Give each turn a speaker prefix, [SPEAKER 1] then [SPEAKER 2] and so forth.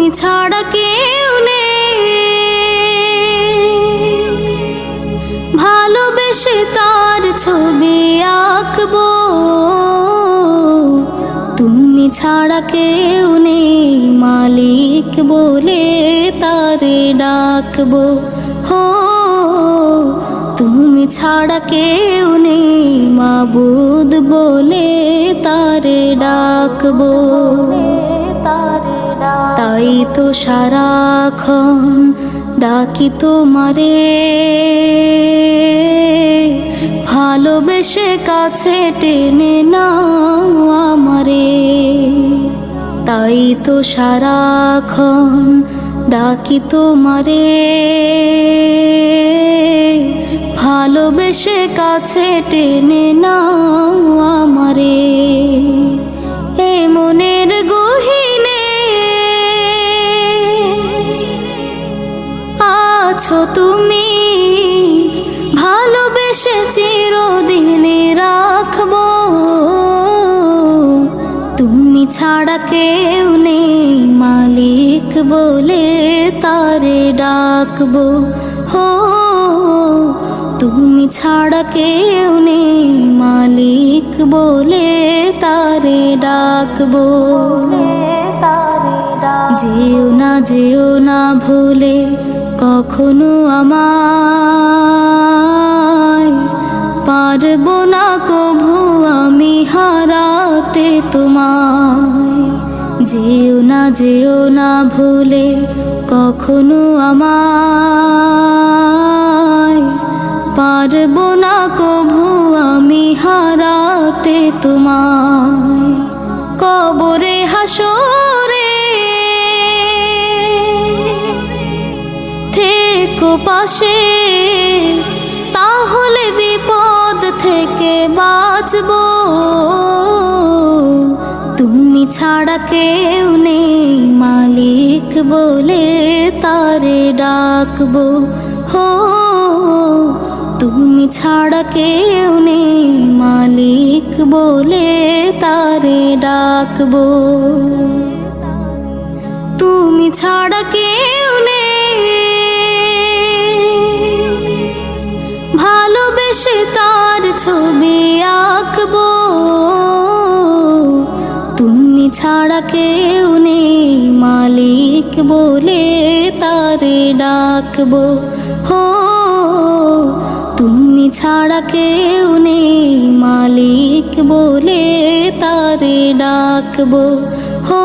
[SPEAKER 1] তুমি ছাড়া কেউ নেই, ভালোবেসে তার ছবি আঁকবো। তুমি ছাড়া কেউ নেই, মালিক বলে তারে ডাকবো। হো তুমি ছাড়া কেউ নেই, মাবুদ বলে তারে ডাকবো। তাই তো সারাক্ষণ ডাকি তোমারে, ভালোবেসে কাছে টেনে নাও আমারে। তাই তো সারাক্ষণ ডাকি তোমারে, ভালোবেসে কাছে টেনে নাও আমারে। এ মনের গহীনে আছো তুমি, ভালোবেসে চিরদিনে রাখবো। তুমি ছাড়া কেউ নেই, মালিক বলে তারে ডাকবো। হো তুমি ছাড়া কেউ নেই, মালিক বলে তারে ডাকবো। যেও না ভুলে কখনো আমায়, পারবো না কভু আমি হারাতে তোমায়। যেও না ভুলে কখনো আমায়, পারবো না কভু আমি হারাতে তোমায়। কবরে হাসরে থেকো পাশে, তাহলে বিপদ থেকে বাঁচবো। তুমি ছাড়া কেউ নেই, মালিক বলে তারে ডাকবো। হো তুমি ছাড়া কেউ নেই, মালিক বলে তারে ডাকবো। তুমি ছাড়া কেউ নেই, ভালোবেসে তার ছবি আঁকবো। তুমি ছাড়া কেউ নেই, মালিক বলে তারে ডাকবো। হো তুমি ছাড়া কেউ নেই, মালিক বলে তারে ডাকবো। হো